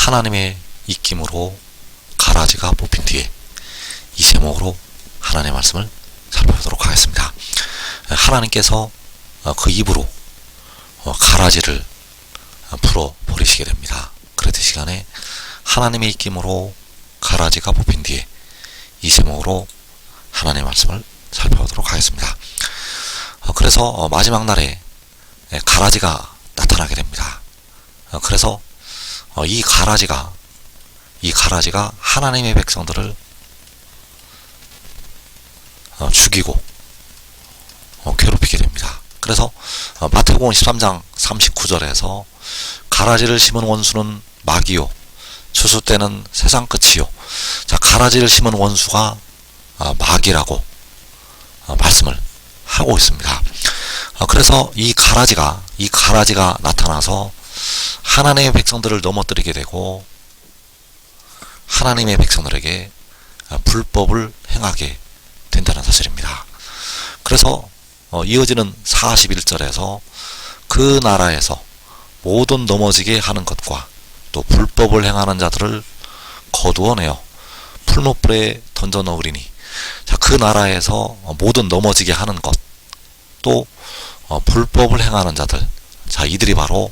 하나님의 입김으로 가라지가 뽑힌 뒤에 이 제목으로 하나님의 말씀을 살펴보도록 하겠습니다. 하나님께서 그 입으로 가라지를 풀어버리시게 됩니다. 그랬던 시간에 하나님의 입김으로 가라지가 뽑힌 뒤에 이 제목으로 하나님의 말씀을 살펴보도록 하겠습니다. 그래서 마지막 날에 가라지가 나타나게 됩니다. 그래서 이 가라지가 하나님의 백성들을 죽이고 괴롭히게 됩니다. 그래서 마태복음 13장 39절에서 가라지를 심은 원수는 마귀요 추수 때는 세상 끝이요. 자, 가라지를 심은 원수가 마귀라고 말씀을 하고 있습니다. 그래서 이 가라지가 나타나서 하나님의 백성들을 넘어뜨리게 되고 하나님의 백성들에게 불법을 행하게 된다는 사실입니다. 그래서 이어지는 41절에서 그 나라에서 모든 넘어지게 하는 것과 또 불법을 행하는 자들을 거두어내어 풀무불에 던져 넣으리니, 자, 그 나라에서 모든 넘어지게 하는 것, 또 불법을 행하는 자들, 자, 이들이 바로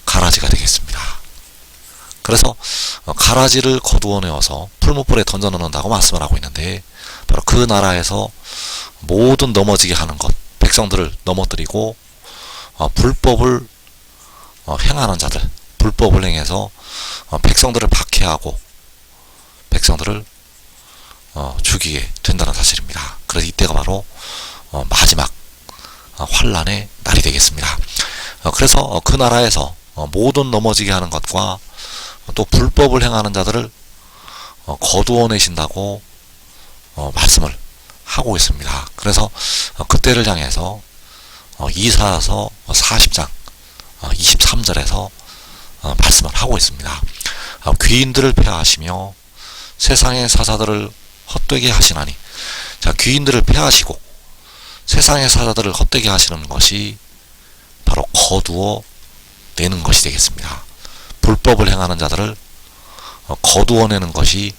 가라지가 되겠습니다. 그래서 가라지를 거두어내어서 풀무불에 던져 넣는다고 말씀을 하고 있는데, 바로 그 나라에서 모든 넘어지게 하는 것, 백성들을 넘어뜨리고 불법을 행하는 자들, 불법을 행해서 백성들을 박해하고 백성들을 죽이게 된다는 사실입니다. 그래서 이때가 바로 마지막 환란의 날이 되겠습니다. 그래서 그 나라에서 모든 넘어지게 하는 것과 또 불법을 행하는 자들을 거두어내신다고 말씀을 하고 있습니다. 그래서 그때를 향해서 이사야서 40장 23절에서 말씀을 하고 있습니다. 귀인들을 폐하시며 세상의 사사들을 헛되게 하시나니, 자, 귀인들을 폐하시고 세상의 사사들을 헛되게 하시는 것이 바로 거두어 내는 것이 되겠습니다. 불법을 행하는 자들을 거두어내는 것이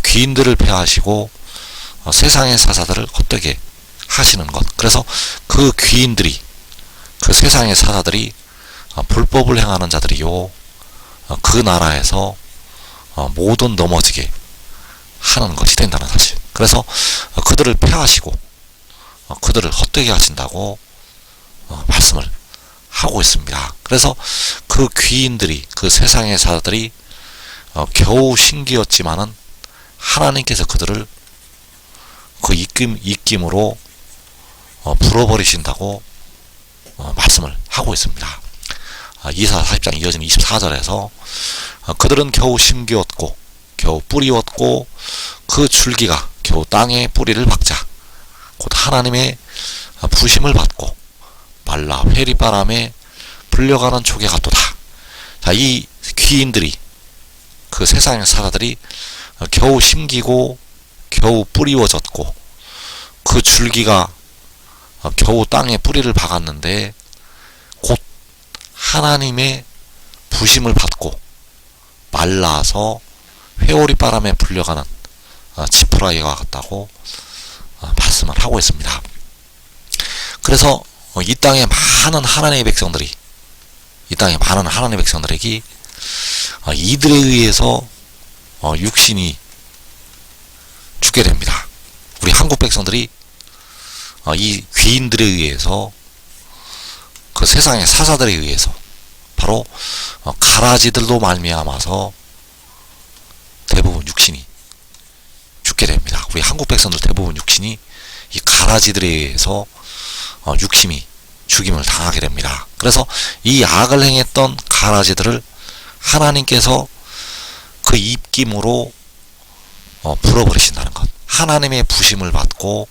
귀인들을 폐하시고 세상의 사사들을 헛되게 하시는 것. 그래서 그 귀인들이, 그 세상의 사사들이 불법을 행하는 자들이요, 그 나라에서 모든 넘어지게 하는 것이 된다는 사실. 그래서 그들을 폐하시고 그들을 헛되게 하신다고 말씀을 하고 있습니다. 그래서 그 귀인들이, 그 세상의 사사들이 겨우 신기였지만은 하나님께서 그들을 그 입김으로 불어버리신다고 말씀을 하고 있습니다. 이사야 40장 이어지는 24절에서 그들은 겨우 심기었고 겨우 뿌리었고 그 줄기가 겨우 땅에 뿌리를 박자 곧 하나님의 부심을 받고 말라 회리바람에 불려가는 촉에 같도다. 자, 이 귀인들이, 그 세상의 사람들이 겨우 심기고 겨우 뿌리워졌고 그 줄기가 겨우 땅에 뿌리를 박았는데 곧 하나님의 부심을 받고 말라서 회오리 바람에 불려가는 지푸라기와 같다고 말씀을 하고 있습니다. 그래서 이 땅에 많은 하나님의 백성들이, 이 땅에 많은 하나님의 백성들에게 이들에 의해서 육신이 죽게 됩니다. 우리 한국 백성들이 이 귀인들에 의해서, 그 세상의 사사들에 의해서, 바로 가라지들로 말미암아서 대부분 육신이 죽게 됩니다. 우리 한국 백성들 대부분 육신이 이 가라지들에 의해서 육신이 죽임을 당하게 됩니다. 그래서 이 악을 행했던 가라지들을 하나님께서 그 입김으로 불어버리신다는 것. 하나님의 부심을 받고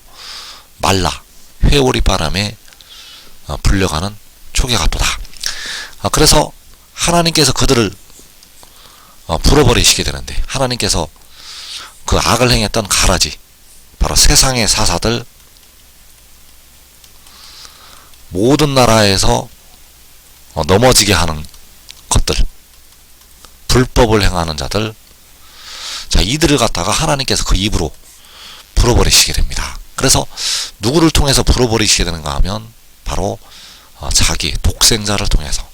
말라 회오리 바람에 불려가는 촉에 같도다. 그래서 하나님께서 그들을 불어버리시게 되는데, 하나님께서 그 악을 행했던 가라지, 바로 세상의 사사들, 모든 나라에서 넘어지게 하는 것들, 불법을 행하는 자들, 자, 이들을 갖다가 하나님께서 그 입으로 불어버리시게 됩니다. 그래서 누구를 통해서 불어버리시게 되는가 하면 바로 자기 독생자를 통해서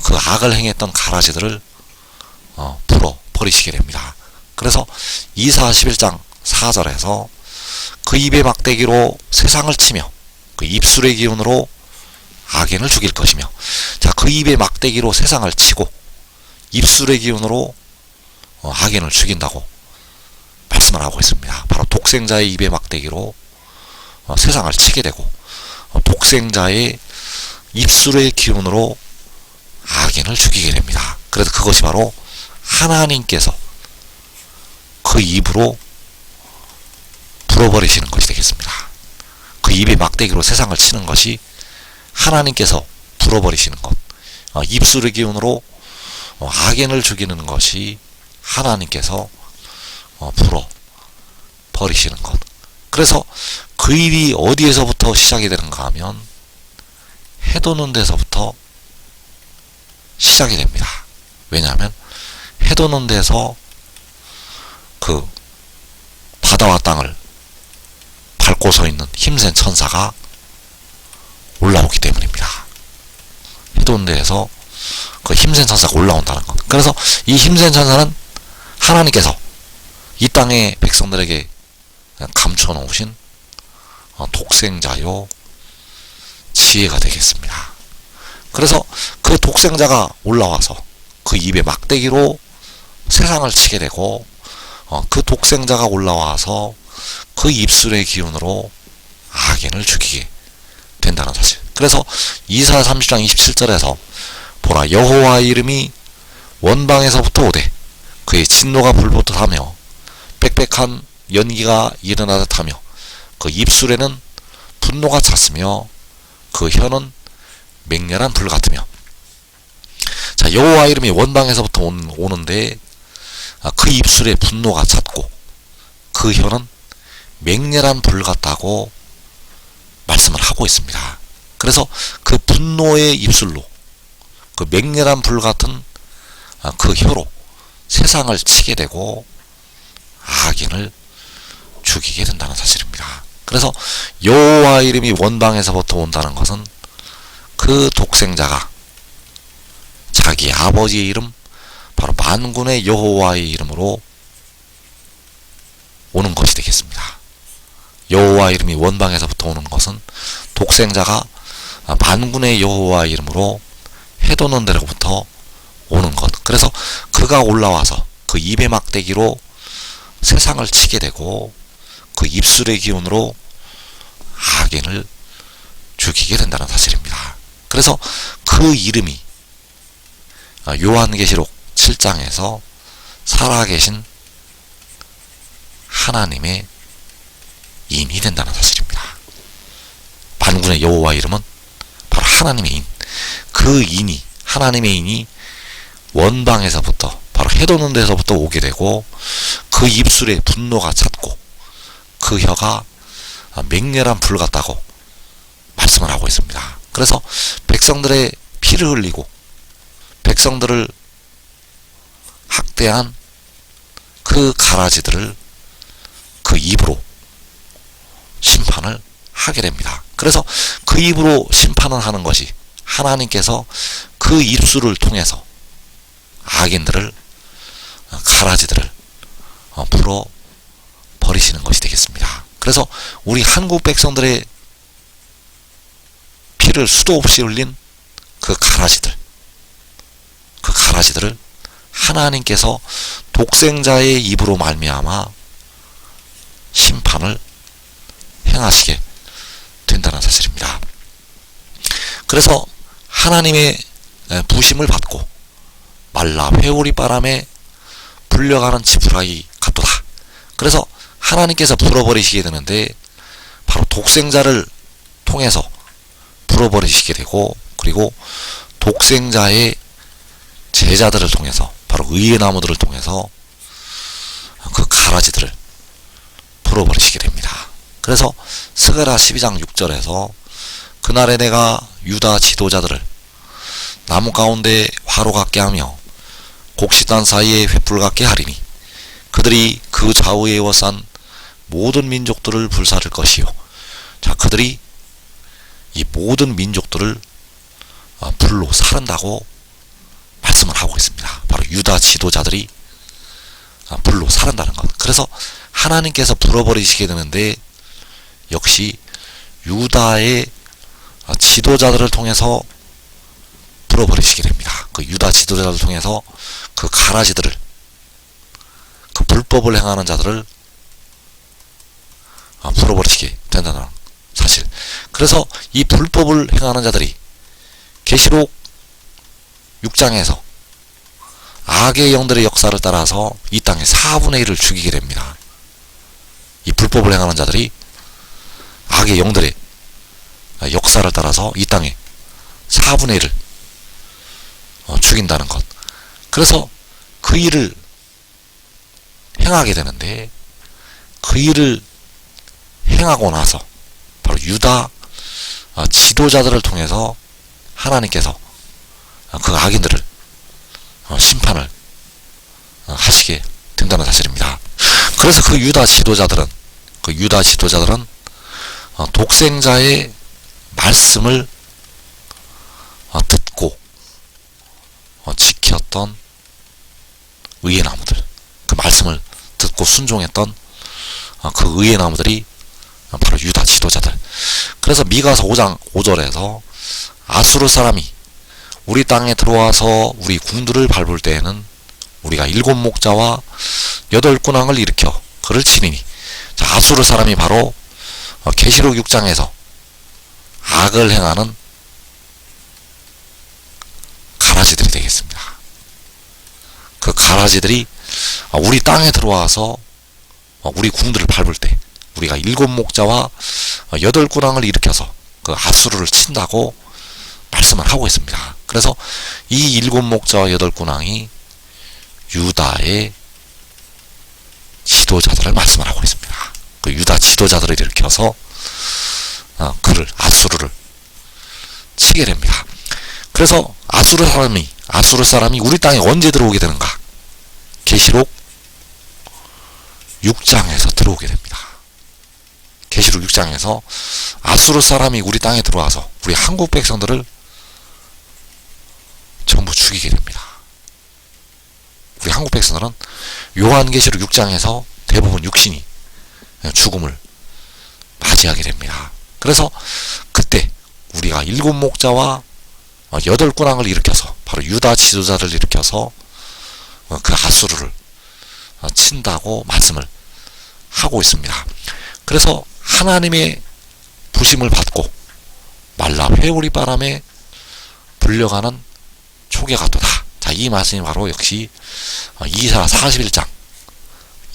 그 악을 행했던 가라지들을 불어버리시게 됩니다. 그래서 이사 11장 4절에서 그 입의 막대기로 세상을 치며 그 입술의 기운으로 악인을 죽일 것이며, 자, 그 입의 막대기로 세상을 치고 입술의 기운으로 악인을 죽인다고 말씀을 하고 있습니다. 바로 독생자의 입의 막대기로 세상을 치게 되고 독생자의 입술의 기운으로 악인을 죽이게 됩니다. 그래서 그것이 바로 하나님께서 그 입으로 불어버리시는 것이 되겠습니다. 그 입의 막대기로 세상을 치는 것이 하나님께서 불어버리시는 것, 입술의 기운으로 악인을 죽이는 것이 하나님께서 불어버리시는 것. 그래서 그 일이 어디에서부터 시작이 되는가 하면 해돋는 데서부터 시작이 됩니다. 왜냐하면 해돋는 데서 그 바다와 땅을 밟고 서 있는 힘센 천사가 올라오기 때문입니다. 해돋는 데에서 그 힘센 천사가 올라온다는 것. 그래서 이 힘센 천사는 하나님께서 이 땅의 백성들에게 감춰 놓으신 독생자요 지혜가 되겠습니다. 그래서 그 독생자가 올라와서 그 입에 막대기로 세상을 치게 되고 그 독생자가 올라와서 그 입술의 기운으로 악인을 죽이게 된다는 사실. 그래서 이사 30장 27절에서 보라, 여호와의 이름이 원방에서부터 오되 그의 진노가 불붙듯 하며 빽빽한 연기가 일어나듯 하며 그 입술에는 분노가 찼으며 그 혀는 맹렬한 불 같으며. 자, 여호와 이름이 원방에서부터 오는데 그 입술에 분노가 찼고 그 혀는 맹렬한 불 같다고 말씀을 하고 있습니다. 그래서 그 분노의 입술로 그 맹렬한 불 같은 그 혀로 세상을 치게 되고 악인을 죽이게 된다는 사실입니다. 그래서 여호와 이름이 원방에서부터 온다는 것은 그 독생자가 자기 아버지의 이름, 바로 만군의 여호와의 이름으로 오는 것이 되겠습니다. 여호와 이름이 원방에서부터 오는 것은 독생자가 만군의 여호와의 이름으로 해돋는 데로부터 오는 것. 그래서 그가 올라와서 그 입의 막대기로 세상을 치게 되고 그 입술의 기운으로 악인을 죽이게 된다는 사실입니다. 그래서 그 이름이 요한계시록 7장에서 살아계신 하나님의 인이 된다는 사실입니다. 만군의 여호와 이름은 바로 하나님의 인. 그 인이, 하나님의 인이 원방에서부터 바로 해돋는 데서부터 오게 되고 그 입술에 분노가 찼고 그 혀가 맹렬한 불 같다고 말씀을 하고 있습니다. 그래서 백성들의 피를 흘리고 백성들을 학대한 그 가라지들을 그 입으로 심판을 하게 됩니다. 그래서 그 입으로 심판을 하는 것이 하나님께서 그 입술을 통해서 악인들을, 가라지들을 풀어 버리시는 것이 되겠습니다. 그래서 우리 한국 백성들의 피를 수도 없이 흘린 그 가라지들을 하나님께서 독생자의 입으로 말미암아 심판을 행하시게 된다는 사실입니다. 그래서 하나님의 부심을 받고 말라 회오리 바람에 불려가는 지푸라기 같도다. 그래서 하나님께서 불어버리시게 되는데 바로 독생자를 통해서 불어버리시게 되고, 그리고 독생자의 제자들을 통해서, 바로 의의 나무들을 통해서 그 가라지들을 불어버리시게 됩니다. 그래서 스가랴 12장 6절에서 그날에 내가 유다 지도자들을 나무 가운데 화로 같게 하며 곡식단 사이에 횃불 같게 하리니 그들이 그 좌우에 에워싼 모든 민족들을 불사를 것이요. 자, 그들이 이 모든 민족들을 불로 사른다고 말씀을 하고 있습니다. 바로 유다 지도자들이 불로 사른다는 것. 그래서 하나님께서 불어버리시게 되는데 역시 유다의 지도자들을 통해서 불어버리시게 됩니다. 그 유다 지도자들을 통해서 그 가라지들을, 그 불법을 행하는 자들을 불어버리시게 된다는 사실. 그래서 이 불법을 행하는 자들이 계시록 6장에서 악의 영들의 역사를 따라서 이 땅의 4분의 1을 죽이게 됩니다. 이 불법을 행하는 자들이 악의 영들의 역사를 따라서 이 땅의 4분의 1을 죽인다는 것. 그래서 그 일을 행하게 되는데 그 일을 행하고 나서 바로 유다 지도자들을 통해서 하나님께서 그 악인들을 심판을 하시게 된다는 사실입니다. 그래서 그 유다 지도자들은 독생자의 말씀을 듣고 지켰던 의의 나무들, 그 말씀을 듣고 순종했던 그 의의 나무들이 바로 유다 지도자들. 그래서 미가서 5장 5절에서 아수르 사람이 우리 땅에 들어와서 우리 궁들을 밟을 때에는 우리가 7 목자와 8 군왕을 일으켜 그를 치리니, 자, 아수르 사람이 바로 계시록 6장에서 악을 행하는 가라지들이 되겠습니다. 그 가라지들이 우리 땅에 들어와서 우리 궁들을 밟을 때 우리가 7 목자와 8 군왕을 일으켜서 그 아수르를 친다고 말씀을 하고 있습니다. 그래서 이 7 목자와 8 군왕이 유다의 지도자들을 말씀을 하고 있습니다. 그 유다 지도자들을 일으켜서 그를, 아수르를 치게 됩니다. 그래서 아수르 사람이 우리 땅에 언제 들어오게 되는가? 계시록 6장에서 들어오게 됩니다. 계시록 6장에서 아수르 사람이 우리 땅에 들어와서 우리 한국 백성들을 전부 죽이게 됩니다. 우리 한국 백성들은 요한계시록 6장에서 대부분 육신이 죽음을 맞이하게 됩니다. 그래서 그때 우리가 7 목자와 8 군왕을 일으켜서 바로 유다 지도자를 일으켜서 그 아수르를 친다고 말씀을 하고 있습니다. 그래서 하나님의 부심을 받고 말라 회오리 바람에 불려가는 초계가도다. 자, 이 말씀이 바로 역시 이사 41장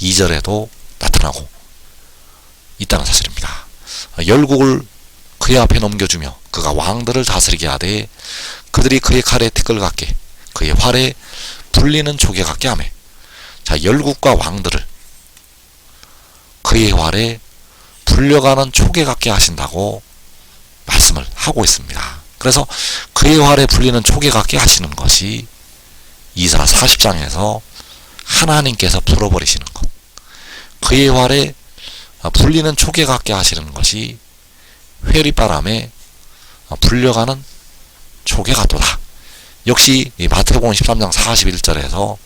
2절에도 나타나고 있다는 사실입니다. 열국을 그의 앞에 넘겨주며 그가 왕들을 다스리게 하되 그들이 그의 칼에 티끌 같게 그의 활에 불리는 조개 같게 하매, 자, 열국과 왕들을 그의 활에 불려가는 초계 같게 하신다고 말씀을 하고 있습니다. 그래서 그의 활에 불리는 초계 같게 하시는 것이 이사 40장에서 하나님께서 불어버리시는 것, 그의 활에 불리는 초계 같게 하시는 것이 회리바람에 불려가는 초계가도다. 역시 이 마태복음 13장 41절에서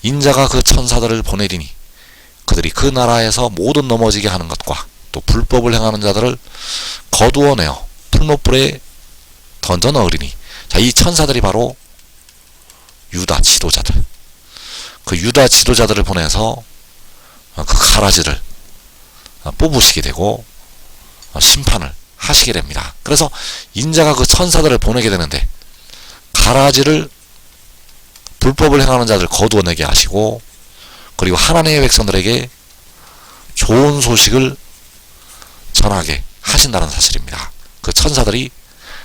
인자가 그 천사들을 보내리니 그들이 그 나라에서 모든 넘어지게 하는 것과 또 불법을 행하는 자들을 거두어내어 풀못불에 던져 넣으리니, 자, 이 천사들이 바로 유다 지도자들, 그 유다 지도자들을 보내서 그 가라지를 뽑으시게 되고 심판을 하시게 됩니다. 그래서 인자가 그 천사들을 보내게 되는데 가라지를, 불법을 행하는 자들을 거두어내게 하시고 그리고 하나님의 백성들에게 좋은 소식을 전하게 하신다는 사실입니다. 그 천사들이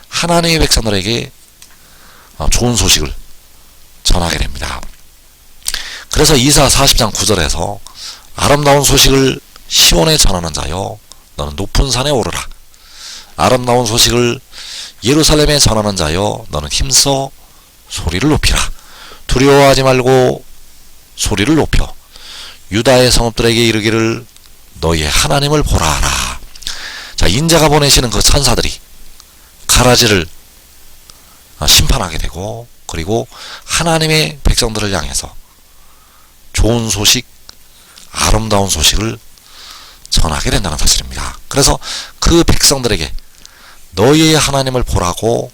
하나님의 백성들에게 좋은 소식을 전하게 됩니다. 그래서 이사 40장 9절에서 아름다운 소식을 시온에 전하는 자여 너는 높은 산에 오르라. 아름다운 소식을 예루살렘에 전하는 자여 너는 힘써 소리를 높이라. 두려워하지 말고 소리를 높여 유다의 성읍들에게 이르기를 너희의 하나님을 보라 하라. 자, 인자가 보내시는 그 천사들이 가라지를 심판하게 되고, 그리고 하나님의 백성들을 향해서 좋은 소식, 아름다운 소식을 전하게 된다는 사실입니다. 그래서 그 백성들에게 너희의 하나님을 보라고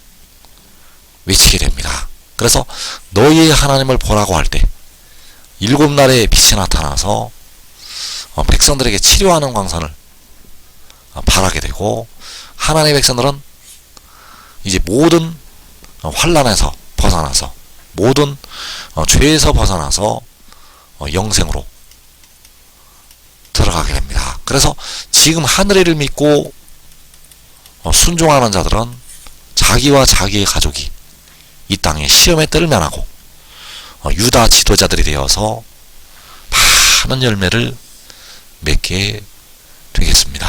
외치게 됩니다. 그래서 너희의 하나님을 보라고 할 때 7날의 빛이 나타나서 백성들에게 치료하는 광선을 발하게 되고, 하나님의 백성들은 이제 모든 환난에서 벗어나서, 모든 죄에서 벗어나서 영생으로 들어가게 됩니다. 그래서 지금 하늘을 믿고 순종하는 자들은 자기와 자기의 가족이 이 땅에 시험의 때를 면하고 유다 지도자들이 되어서 많은 열매를 맺게 되겠습니다.